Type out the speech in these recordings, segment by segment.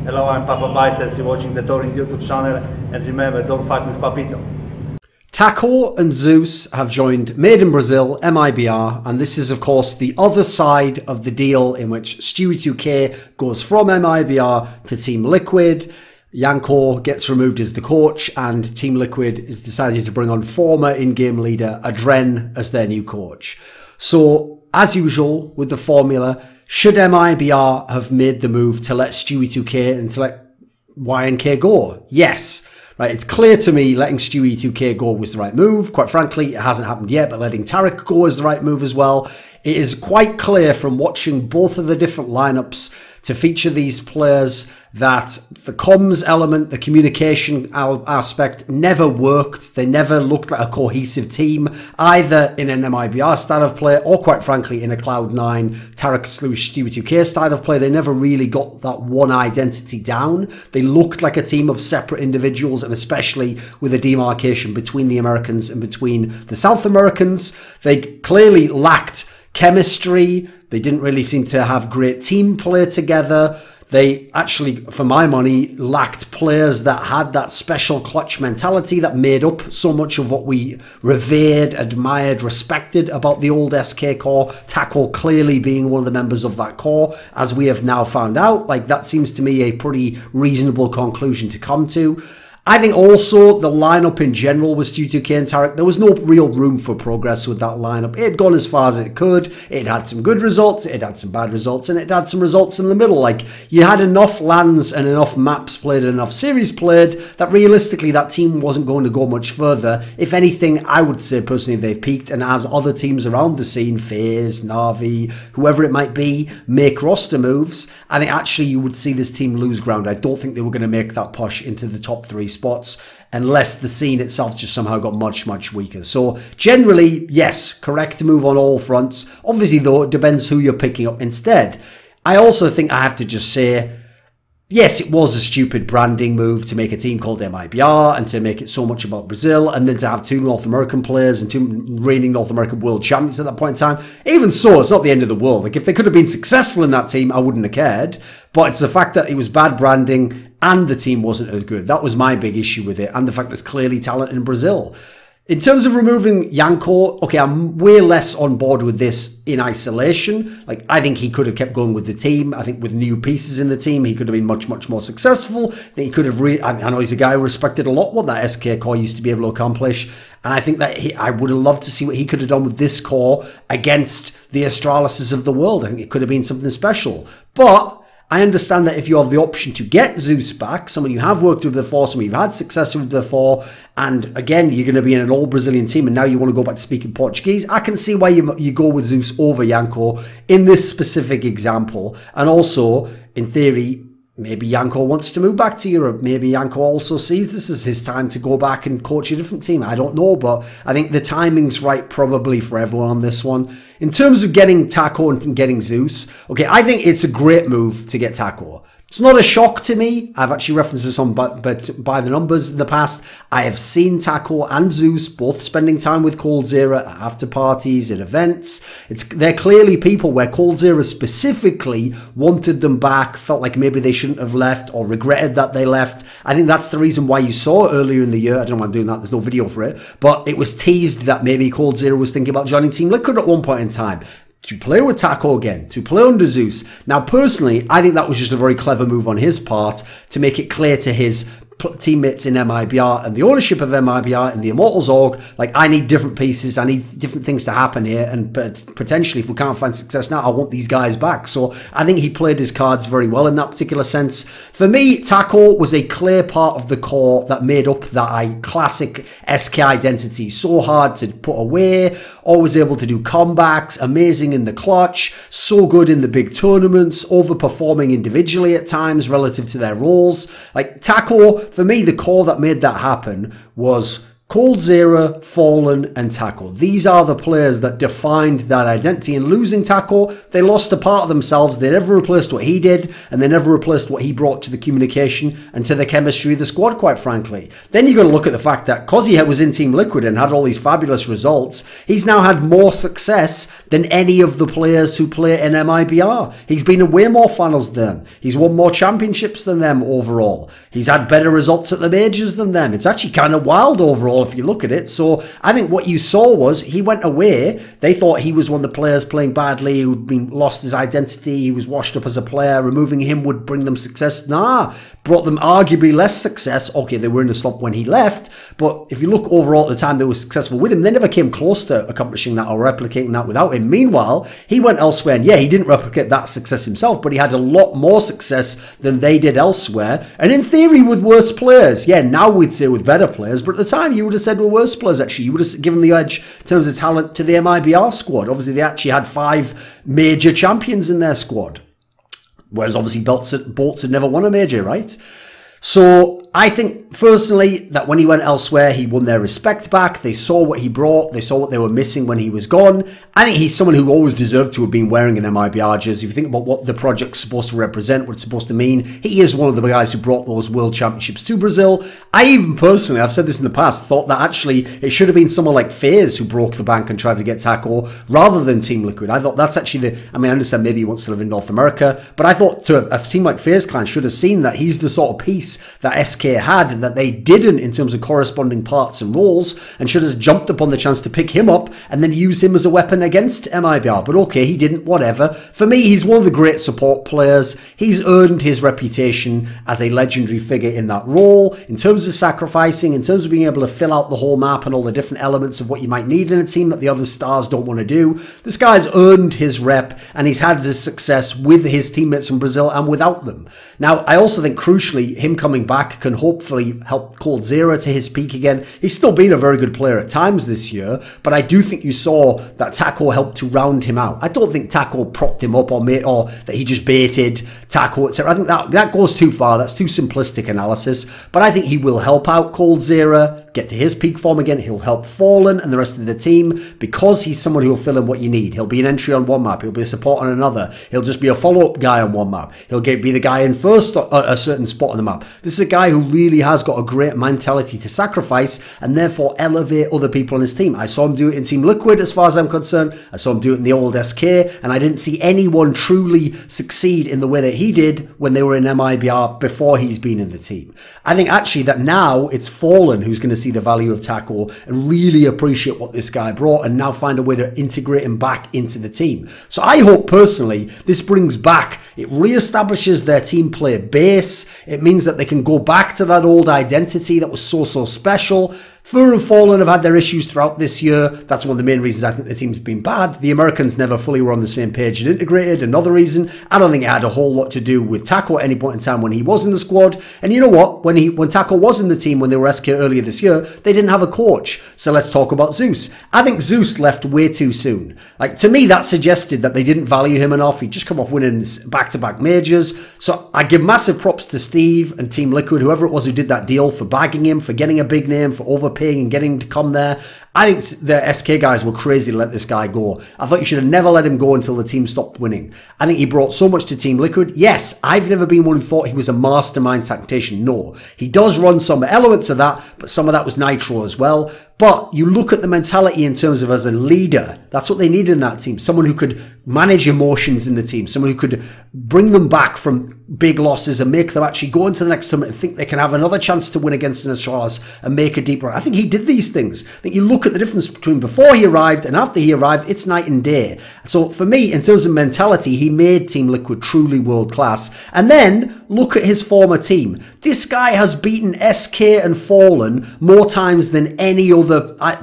Hello, I'm Papa Biceps. You're watching the Touring YouTube channel. And remember, don't fight with Papito. Taco and Zeus have joined Made in Brazil, MIBR, and this is of course the other side of the deal in which Stewie2K goes from MIBR to Team Liquid. Janko gets removed as the coach, and Team Liquid is decided to bring on former in-game leader Adren as their new coach. So, as usual with the formula, should MIBR have made the move to let Stewie2K and to let YNK go? Yes. Right, it's clear to me letting Stewie2K go was the right move. Quite frankly, it hasn't happened yet, but letting Tarek go is the right move as well. It is quite clear from watching both of the different lineups to feature these players that the comms element, the communication aspect never worked. They never looked like a cohesive team, either in an MIBR style of play or, quite frankly, in a Cloud9 Tarek Stewie2K style of play. They never really got that one identity down. They looked like a team of separate individuals, and especially with a demarcation between the Americans and between the South Americans. They clearly lacked chemistry. They didn't really seem to have great team play together. They actually, for my money, lacked players that had that special clutch mentality that made up so much of what we revered, admired, respected about the old SK core. Taco clearly being one of the members of that core, as we have now found out. Like, that seems to me a pretty reasonable conclusion to come to. I think also the lineup in general with Stewie2K and Tarek, there was no real room for progress with that lineup. It had gone as far as it could. It had some good results, it had some bad results, and it had some results in the middle. Like, you had enough lands and enough maps played and enough series played that realistically that team wasn't going to go much further. If anything, I would say personally they've peaked, and as other teams around the scene, FaZe, Na'Vi, whoever it might be, make roster moves, I think actually you would see this team lose ground. I don't think they were going to make that push into the top 3 spots unless the scene itself just somehow got much, much weaker. So generally, yes, correct move on all fronts. Obviously, though, it depends who you're picking up instead. I also think I have to just say, yes, it was a stupid branding move to make a team called MIBR and to make it so much about Brazil, and then to have 2 North American players and 2 reigning North American world champions at that point in time. Even so, it's not the end of the world. Like, if they could have been successful in that team, I wouldn't have cared. But it's the fact that it was bad branding and the team wasn't as good. That was my big issue with it, and the fact there's clearly talent in Brazil. In terms of removing Janko, okay, I'm way less on board with this in isolation. Like, I think he could have kept going with the team. I think with new pieces in the team, he could have been much, much more successful. I think he could have I know he's a guy who respected a lot what that SK core used to be able to accomplish. And I think that I would have loved to see what he could have done with this core against the Astralises of the world. I think it could have been something special. But I understand that if you have the option to get Zeus back, someone you have worked with before, someone you've had success with before, and again, you're going to be in an all-Brazilian team, and now you want to go back to speaking Portuguese, I can see why you go with Zeus over Janko in this specific example. And also, in theory, maybe Janko wants to move back to Europe. Maybe Janko also sees this as his time to go back and coach a different team. I don't know, but I think the timing's right probably for everyone on this one. In terms of getting Taco and getting Zeus, okay, I think it's a great move to get Taco. It's not a shock to me. I've actually referenced this on by the numbers in the past. I have seen Taco and Zeus both spending time with coldzera at after parties, at events. They're clearly people where coldzera specifically wanted them back, felt like maybe they shouldn't have left or regretted that they left. I think that's the reason why you saw earlier in the year, I don't know why I'm doing that, there's no video for it, but it was teased that maybe coldzera was thinking about joining Team Liquid at one point in time. To play with Taco again, to play under Zeus. Now, personally, I think that was just a very clever move on his part to make it clear to his teammates in MIBR and the ownership of MIBR and the Immortals org, like, I need different pieces, I need different things to happen here, and potentially if we can't find success now, I want these guys back. So I think he played his cards very well in that particular sense. For me, Taco was a clear part of the core that made up that classic SK identity. So hard to put away, always able to do comebacks, amazing in the clutch, so good in the big tournaments, overperforming individually at times relative to their roles. Like, Taco, for me, the core that made that happen was coldzera, Fallen, and Taco. These are the players that defined that identity. And losing Taco, they lost a part of themselves. They never replaced what he did, and they never replaced what he brought to the communication and to the chemistry of the squad, quite frankly. Then you've got to look at the fact that because he was in Team Liquid and had all these fabulous results, he's now had more success than any of the players who play in MIBR. He's been in way more finals than them. He's won more championships than them overall. He's had better results at the majors than them. It's actually kind of wild overall if you look at it. So I think what you saw was he went away. They thought he was one of the players playing badly, who'd been lost his identity. He was washed up as a player. Removing him would bring them success. Nah, brought them arguably less success. Okay, they were in a slump when he left, but if you look overall at the time they were successful with him, they never came close to accomplishing that or replicating that without him. Meanwhile, he went elsewhere, and yeah, he didn't replicate that success himself, but he had a lot more success than they did elsewhere, and in theory with worse players. Yeah, now we'd say with better players, but at the time you would have said with worse players actually. You would have given the edge in terms of talent to the MIBR squad. Obviously they actually had 5 major champions in their squad, whereas obviously Bolts had never won a major, right? So I think personally that when he went elsewhere, he won their respect back. They saw what he brought. They saw what they were missing when he was gone. I think he's someone who always deserved to have been wearing an MIBR jersey. If you think about what the project's supposed to represent, what it's supposed to mean, he is one of the guys who brought those world championships to Brazil. I even personally, I've said this in the past, thought that actually it should have been someone like FaZe who broke the bank and tried to get Taco rather than Team Liquid. I thought that's actually I understand maybe he wants to live in North America, but I thought a team like FaZe Clan should have seen that he's the sort of piece that SK had and that they didn't in terms of corresponding parts and roles, and should have jumped upon the chance to pick him up and then use him as a weapon against MIBR. But okay, he didn't, whatever. For me, he's one of the great support players. He's earned his reputation as a legendary figure in that role, in terms of sacrificing, in terms of being able to fill out the whole map and all the different elements of what you might need in a team that the other stars don't want to do. This guy's earned his rep, and he's had this success with his teammates in Brazil and without them. Now, I also think crucially, him coming back can hopefully help coldzera to his peak again. He's still been a very good player at times this year, but I do think you saw that Taco helped to round him out. I don't think Taco propped him up or that he just baited Taco, etc. I think that goes too far. That's too simplistic analysis, but I think he will help out coldzera get to his peak form again. He'll help Fallen and the rest of the team because he's someone who will fill in what you need. He'll be an entry on one map. He'll be a support on another. He'll just be a follow-up guy on one map. He'll be the guy in first a certain spot on the map. This is a guy who really has got a great mentality to sacrifice and therefore elevate other people on his team. I saw him do it in Team Liquid as far as I'm concerned. I saw him do it in the old SK, and I didn't see anyone truly succeed in the way that he did when they were in MIBR before he's been in the team. I think actually that now it's Fallen who's going to see the value of Taco and really appreciate what this guy brought and now find a way to integrate him back into the team. So I hope personally this brings back, it reestablishes their team play base. It means that they can go back to that old identity that was so special. Fur and Fallen have had their issues throughout this year. That's one of the main reasons I think the team's been bad. The Americans never fully were on the same page and integrated. Another reason, I don't think it had a whole lot to do with Taco at any point in time when he was in the squad. And you know what? When Taco was in the team, when they were SK earlier this year, they didn't have a coach. So let's talk about Zeus. I think Zeus left way too soon. Like, to me, that suggested that they didn't value him enough. He'd just come off winning back-to-back majors. So I give massive props to Steve and Team Liquid, whoever it was who did that deal, for bagging him, for getting a big name, for overpaying and getting to come there. I think the SK guys were crazy to let this guy go. I thought you should have never let him go until the team stopped winning. I think he brought so much to Team Liquid. Yes, I've never been one who thought he was a mastermind tactician. No, he does run some elements of that, but some of that was Nitro as well. But you look at the mentality in terms of as a leader, that's what they needed in that team. Someone who could manage emotions in the team, someone who could bring them back from big losses and make them actually go into the next tournament and think they can have another chance to win against an Astralis and make a deep run. I think he did these things. I think you look at the difference between before he arrived and after he arrived, it's night and day. So for me, in terms of mentality, he made Team Liquid truly world class. And then look at his former team. This guy has beaten SK and Fallen more times than any other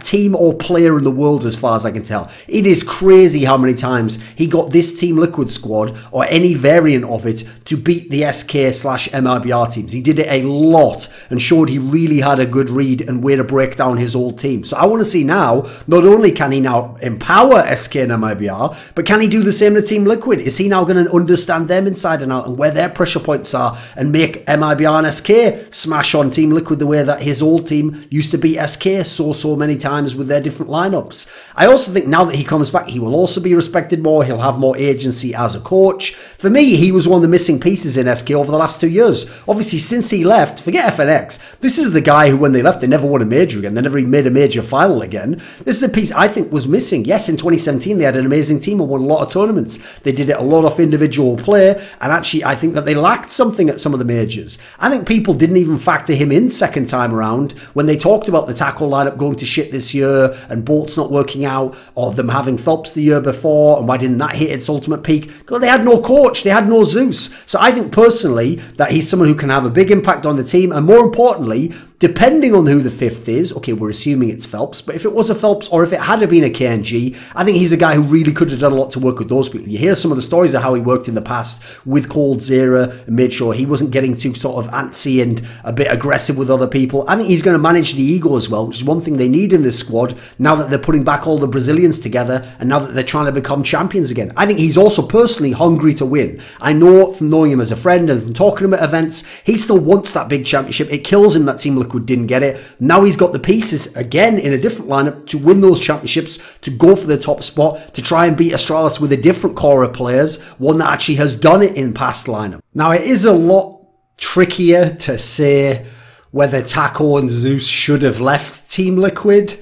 team or player in the world as far as I can tell. It is crazy how many times he got this Team Liquid squad or any variant of it to beat the SK/MIBR teams. He did it a lot and showed he really had a good read and way to break down his old team. So I want to see now, not only can he now empower SK and MIBR, but can he do the same to Team Liquid? Is he now going to understand them inside and out and where their pressure points are and make MIBR and SK smash on Team Liquid the way that his old team used to beat SK so many times with their different lineups? I also think now that he comes back, he will also be respected more. He'll have more agency as a coach. For me, he was one of the missing pieces in SK over the last 2 years. Obviously, since he left, forget FNX, this is the guy who, when they left, they never won a major again. They never even made a major final again. This is a piece I think was missing. Yes, in 2017, they had an amazing team and won a lot of tournaments. They did it a lot off individual play, and actually, I think that they lacked something at some of the majors. I think people didn't even factor him in second time around when they talked about the tackle lineup going to shit this year and Bolt's not working out, or them having Phelps the year before, and why didn't that hit its ultimate peak? Because they had no coach, they had no Zeus. So I think personally that he's someone who can have a big impact on the team, and more importantly, depending on who the fifth is, okay, we're assuming it's Phelps, but if it was a Phelps or if it had been a KNG, I think he's a guy who really could have done a lot to work with those people. You hear some of the stories of how he worked in the past with coldzera and made sure he wasn't getting too sort of antsy and a bit aggressive with other people. I think he's going to manage the ego as well, which is one thing they need in this squad now that they're putting back all the Brazilians together and now that they're trying to become champions again. I think he's also personally hungry to win. I know from knowing him as a friend and from talking to him at events, he still wants that big championship. It kills him that Team Liquid didn't get it. Now he's got the pieces again in a different lineup to win those championships, to go for the top spot, to try and beat Astralis with a different core of players, one that actually has done it in past lineup. Now it is a lot trickier to say whether Taco and Zeus should have left Team Liquid.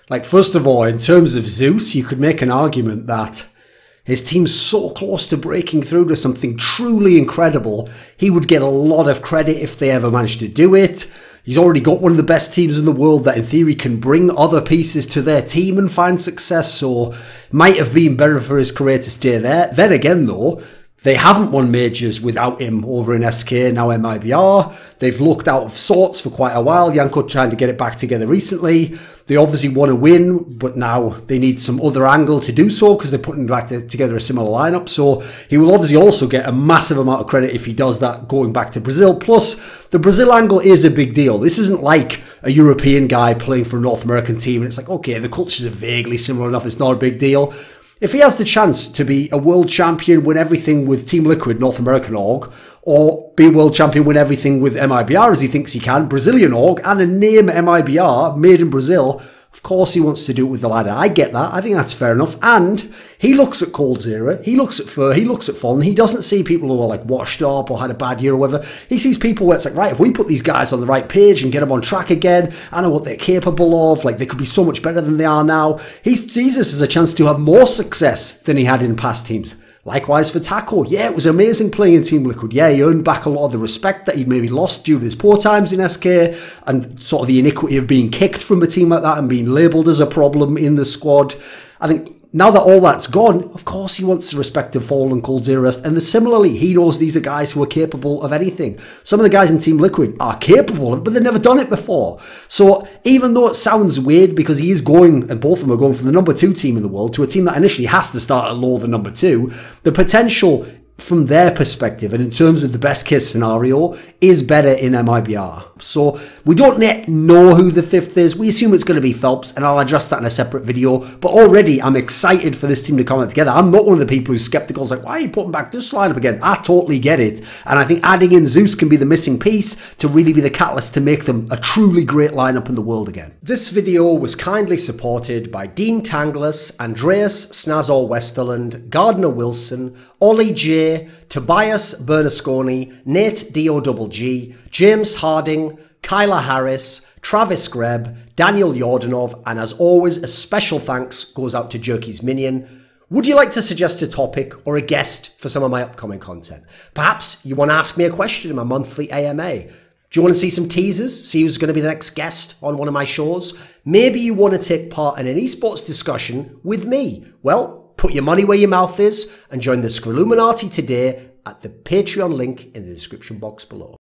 Like, first of all, in terms of Zeus, you could make an argument that his team's so close to breaking through to something truly incredible, he would get a lot of credit if they ever managed to do it. He's already got one of the best teams in the world that in theory can bring other pieces to their team and find success, so might have been better for his career to stay there. Then again though, they haven't won majors without him over in SK, now MIBR. They've looked out of sorts for quite a while. Janko trying to get it back together recently. They obviously want to win, but now they need some other angle to do so because they're putting back together a similar lineup. So he will obviously also get a massive amount of credit if he does that going back to Brazil. Plus, the Brazil angle is a big deal. This isn't like a European guy playing for a North American team and it's like, okay, the cultures are vaguely similar enough, it's not a big deal. If he has the chance to be a world champion, win everything with Team Liquid, North American org, or be a world champion, win everything with MIBR as he thinks he can, Brazilian org, and a name MIBR, made in Brazil, of course he wants to do it with the ladder. I get that. I think that's fair enough. And he looks at coldzera, he looks at Fur, he looks at Fon. He doesn't see people who are like washed up or had a bad year or whatever. He sees people where it's like, right, if we put these guys on the right page and get them on track again, I know what they're capable of. Like, they could be so much better than they are now. He sees this as a chance to have more success than he had in past teams. Likewise for Taco. Yeah, it was amazing playing in Team Liquid. Yeah, he earned back a lot of the respect that he'd maybe lost due to his poor times in SK and sort of the iniquity of being kicked from a team like that and being labelled as a problem in the squad. I think now that all that's gone, of course he wants the respect of Fall and coldzera. And similarly, he knows these are guys who are capable of anything. Some of the guys in Team Liquid are capable, but they've never done it before. So even though it sounds weird because he is going, and both of them are going from the number 2 team in the world to a team that initially has to start at lower than number 2, the potential from their perspective and in terms of the best case scenario is better in MIBR. So we don't yet know who the fifth is. We assume it's going to be Phelps, and I'll address that in a separate video. But already I'm excited for this team to come together. I'm not one of the people who's skeptical. It's like, why are you putting back this lineup again? I totally get it. And I think adding in Zeus can be the missing piece to really be the catalyst to make them a truly great lineup in the world again. This video was kindly supported by Dean Tanglis, Andreas Snazor Westerland, Gardner Wilson, Ollie J, Tobias Bernasconi, Nate DOGG, James Harding, Kyla Harris, Travis Greb, Daniel Yordanov, and as always, a special thanks goes out to Jerky's Minion. Would you like to suggest a topic or a guest for some of my upcoming content? Perhaps you want to ask me a question in my monthly AMA. Do you want to see some teasers? See who's going to be the next guest on one of my shows? Maybe you want to take part in an esports discussion with me. Well, put your money where your mouth is and join the Scrilluminati today at the Patreon link in the description box below.